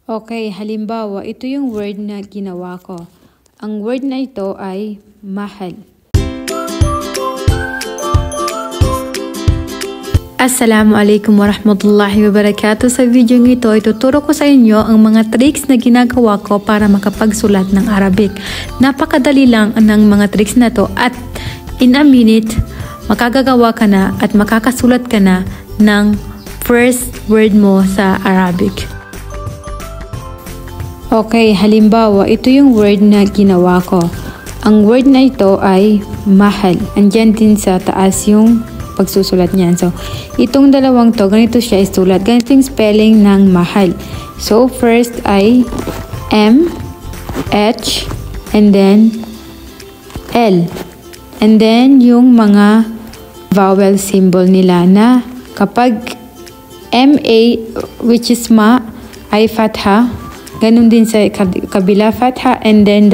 Okay, halimbawa, ito yung word na ginawa ko. Ang word na ito ay mahal. Assalamualaikum warahmatullahi wabarakatuh. Sa video ito, ituturo ko sa inyo ang mga tricks na ginagawa ko para makapagsulat ng Arabic. Napakadali lang ng mga tricks na to at in a minute, makagagawa ka na at makakasulat ka na ng first word mo sa Arabic. Okay, halimbawa, ito yung word na ginawa ko. Ang word na ito ay mahal. Andyan din sa taas yung pagsusulat niyan. So, itong dalawang to, ganito siya isulat. Ganito yung spelling ng mahal. So, first ay M, H, and then L. And then, yung mga vowel symbol nila na kapag MA, which is ma, ay fatha. Ganun din sa kabila, fatha, and then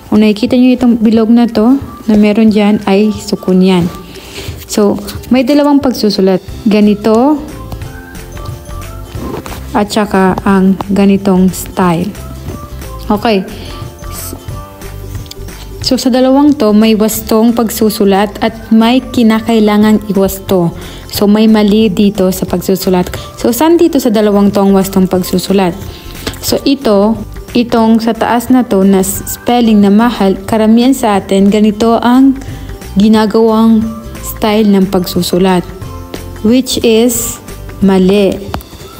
kung nakikita nyo itong bilog na to, na meron dyan, ay sukun yan. So, may dalawang pagsusulat. Ganito, at saka ang ganitong style. Okay. So, sa dalawang to, may wastong pagsusulat at may kinakailangang iwasto. So, may mali dito sa pagsusulat. So, saan dito sa dalawang to ang wastong pagsusulat? So, itong sa taas na to na spelling na mahal, karamihan sa atin, ganito ang ginagawang style ng pagsusulat. Which is mali.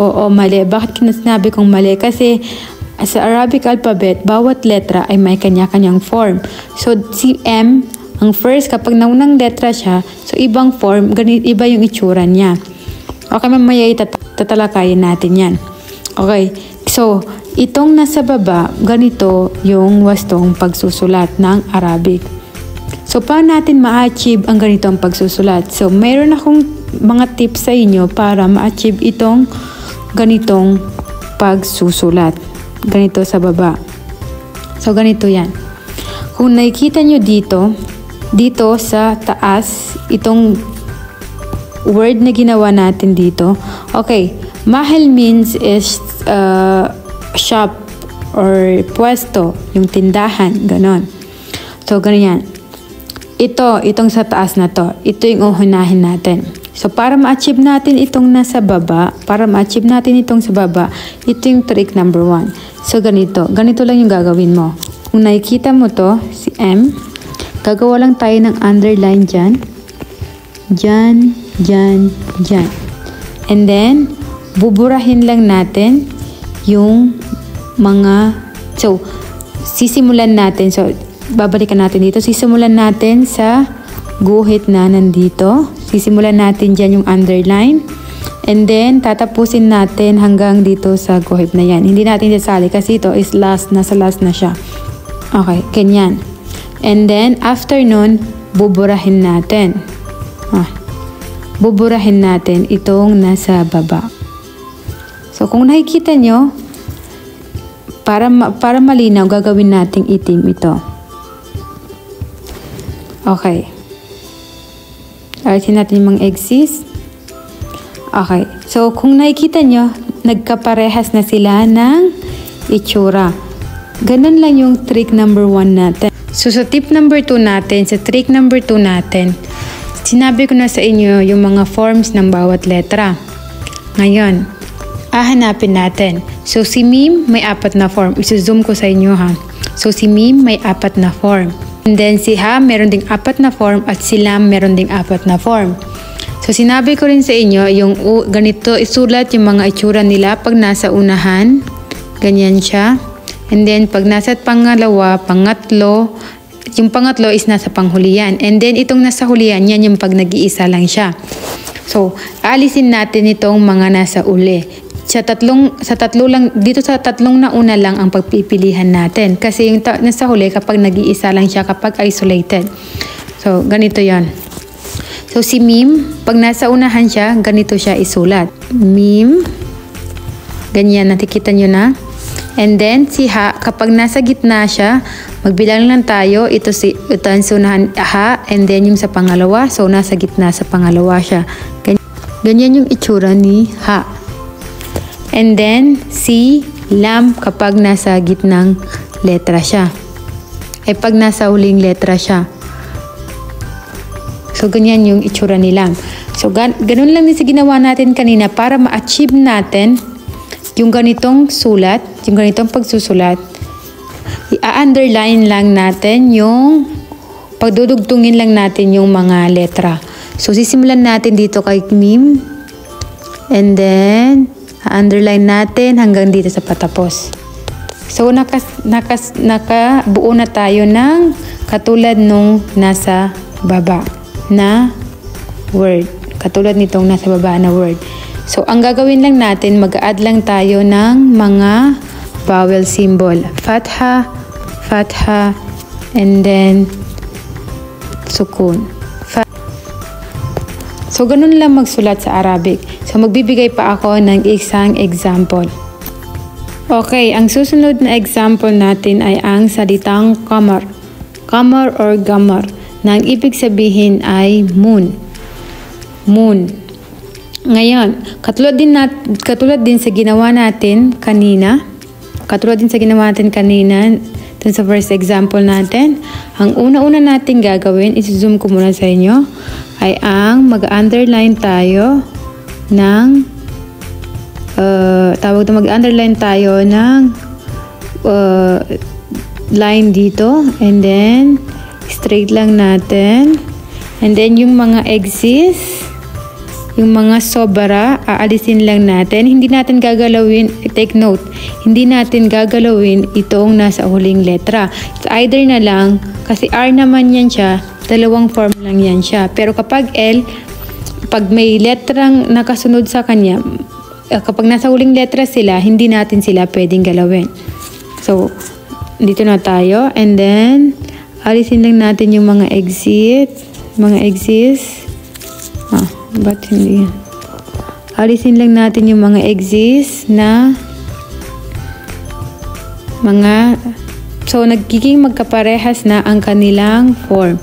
Oo, mali. Bakit sinabi kong mali? Kasi sa Arabic alphabet, bawat letra ay may kanya-kanyang form. So, si M, ang first, kapag naunang letra siya, so ibang form, iba yung itsura niya. Okay, mamaya tatalakayin natin yan. Okay. So, itong nasa baba, ganito yung wastong pagsusulat ng Arabic. So, paano natin ma-achieve ang ganitong pagsusulat? So, mayroon akong mga tips sa inyo para ma-achieve itong ganitong pagsusulat. Ganito sa baba. So, ganito yan. Kung nakikita nyo dito sa taas, itong word na ginawa natin dito. Okay, mahal means is shop or pwesto, yung tindahan, ganon. So, ganyan. Itong sa taas na to, ito yung uhunahin natin. So, para ma-achieve natin itong nasa baba, ito yung trick number 1. So, ganito lang yung gagawin mo. Kung nakikita mo to, si M, gagawa lang tayo ng underline dyan. Dyan. And then, buburahin lang natin yung mga, so, sisimulan natin, so, babalikan natin dito, sisimulan natin sa guhit na nandito, sisimulan natin dyan yung underline, and then, tatapusin natin hanggang dito sa guhit na yan. Hindi natin sasali kasi ito is nasa last na siya. Okay, ganyan. And then, after nun, buburahin natin. Buburahin natin itong nasa baba. So, kung nakikita nyo, para malinaw, gagawin nating itim ito. Okay. Alisin natin yung mga exes. Okay. So, kung nakikita nyo, nagkaparehas na sila ng itsura. Ganun lang yung trick number 1 natin. So, sa tip number 2 natin, sa trick number 2 natin, sinabi ko na sa inyo yung mga forms ng bawat letra. Ngayon, hahanapin natin. So, si Mim may 4 na form. Isu-zoom ko sa inyo ha. So, si Mim may 4 na form. And then, si Ha meron ding 4 na form at si Lam meron ding 4 na form. So, sinabi ko rin sa inyo, yung ganito, isulat yung mga itsura nila pag nasa unahan. Ganyan siya. And then, pag nasa pangalawa, pangatlo, yung pangatlo is nasa panghulian. And then, itong nasa hulian, yan yung pag nag-iisa lang siya. So, alisin natin itong mga nasa uli. Sa tatlo lang, dito sa tatlong na una lang ang pagpipilihan natin. Kasi yung nasa huli, kapag nag-iisa lang siya, kapag isolated. So, ganito yon. So, si Mim, pag nasa unahan siya, ganito siya isulat. Mim, ganyan, nakikita nyo na. And then, si Ha, kapag nasa gitna siya, magbilang lang tayo. Ito ang unahan, Ha, and then yung sa pangalawa. So, nasa gitna sa pangalawa siya. Ganyan yung itsura ni Ha. And then, si lam kapag nasa gitnang letra siya. Pag nasa huling letra siya. So, ganyan yung itsura ni lam. So, ganun lang din sa ginawa natin kanina para ma-achieve natin yung ganitong sulat, yung ganitong pagsusulat. I-underline lang natin yung pagdudugtungin lang natin yung mga letra. So, sisimulan natin dito kay mim. And then, underline natin hanggang dito sa patapos. So, nakabuo na tayo ng katulad nung nasa baba na word. Katulad nitong nasa baba na word. So, ang gagawin lang natin, mag-add lang tayo ng mga vowel symbol. Fatha, fatha, and then sukun. So, ganun lang magsulat sa Arabic. So, magbibigay pa ako ng isang example. Okay, ang susunod na example natin ay ang salitang qamar. Qamar or gamar, na ang ibig sabihin ay moon. Moon. Ngayon, katulad din sa ginawa natin kanina, dun sa first example natin, ang una-una natin gagawin, isi-zoom ko muna sa inyo, ay ang mag-underline tayo ng mag-underline tayo ng line dito, and then straight lang natin, and then yung mga exist, yung mga sobra, aalisin lang natin. Hindi natin gagalawin, take note, hindi natin gagalawin itong nasa huling letra. It's either na lang, kasi R naman yan siya, dalawang form lang yan siya. Pero kapag L, pag may letrang nakasunod sa kanya, kapag nasa huling letra sila, hindi natin sila pwedeng galawin. So, dito na tayo. And then, alisin lang natin yung mga exist. Ba't hindi? Alisin lang natin yung mga exist na mga, so nagiging magkaparehas na ang kanilang form.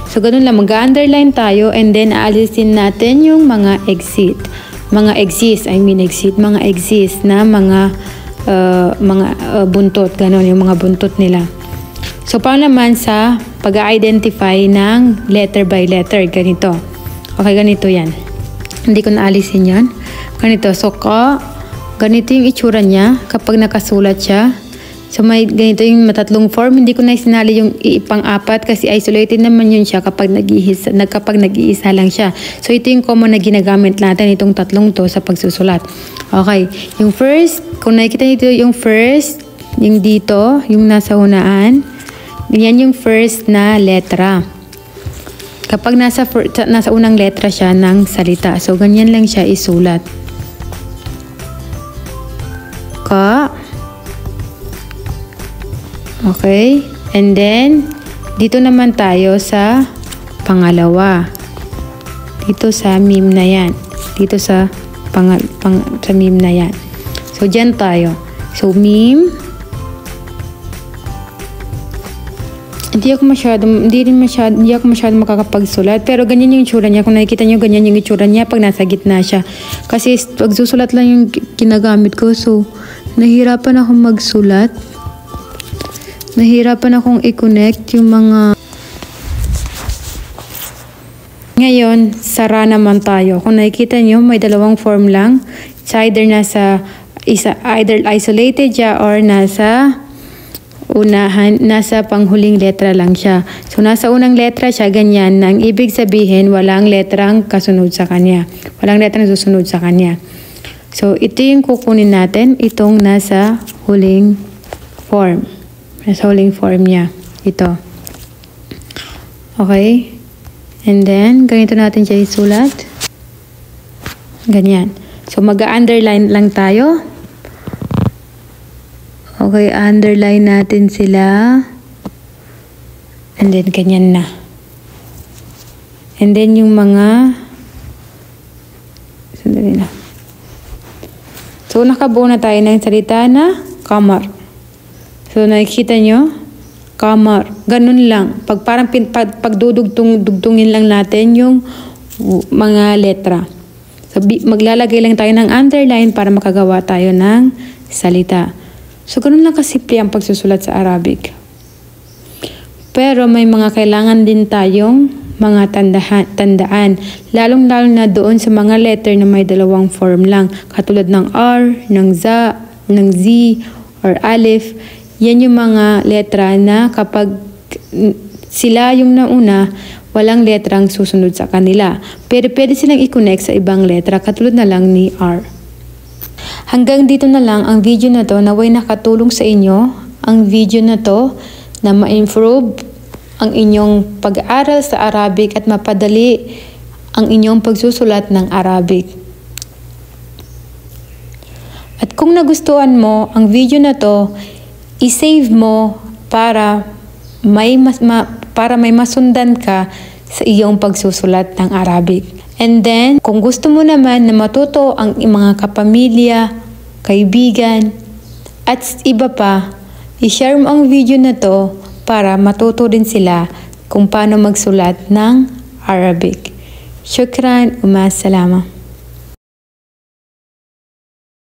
So ganun lang, mag-underline tayo and then aalisin natin yung mga exist. Mga exist na mga buntot, ganun yung mga buntot nila. So paano naman sa pag-identify ng letter by letter, ganito. Okay, ganito yan. Hindi ko naalisin yan. Ganito. So, ganito yung itsura niya kapag nakasulat siya. So, may ganito yung matatlong form. Hindi ko na sinali yung pang-apat kasi isolated naman yun siya kapag nag-iisa lang siya. So, ito yung common na ginagamit natin, itong tatlong to sa pagsusulat. Okay. Yung first, kung nakikita nito yung first, yung dito, yung nasa hunaan, yan yung first na letra. Kapag nasa unang letra siya ng salita. So, ganyan lang siya isulat. Ka. Okay. And then, dito naman tayo sa pangalawa. Dito sa meme na yan. Dito sa meme na yan. So, dyan tayo. So, meme. Hindi ako masyado makakapagsulat. Pero ganyan yung itsura niya. Kung nakikita niyo, ganyan yung itsura niya pag nasa gitna siya. Kasi pagsusulat lang yung ginagamit ko. So, nahirapan akong magsulat. Nahirapan akong i-connect yung mga... Ngayon, sara naman tayo. Kung nakikita niyo, may dalawang form lang. It's either either isolated siya or nasa panghuling letra lang siya. So, nasa unang letra siya, ganyan. Nang ibig sabihin, walang letrang kasunod sa kanya. Walang letrang susunod sa kanya. So, ito yung kukunin natin. Itong nasa huling form. Nasa huling form niya. Ito. Okay? And then, ganito natin siya isulat. Ganyan. So, mag-underline lang tayo. Okay, underline natin sila. And then, ganyan na. And then, yung mga... Sandali na. So, nakabuo na tayo ng salita na qamar. So, nakikita nyo? Qamar. Ganun lang. Pagdudugtungin lang natin yung mga letra. So, maglalagay lang tayo ng underline para makagawa tayo ng salita. So, ganun lang kasimple ang pagsusulat sa Arabic. Pero may mga kailangan din tayong mga tandaan. Lalong-lalo na doon sa mga letter na may dalawang form lang. Katulad ng R, ng Z, or Alif. Yan yung mga letra na kapag sila yung nauna, walang letrang susunod sa kanila. Pero pwede silang i-connect sa ibang letra, katulad na lang ni R. Hanggang dito na lang ang video na to. Naway nakatulong sa inyo ang video na to na ma-improve ang inyong pag-aaral sa Arabic at mapadali ang inyong pagsusulat ng Arabic. At kung nagustuhan mo ang video na to, i-save mo para may masundan ka sa iyong pagsusulat ng Arabic. And then, kung gusto mo naman na matuto ang mga kapamilya, kaibigan, at iba pa, i-share mo ang video na to para matuto din sila kung paano magsulat ng Arabic. Shukran, umma salama.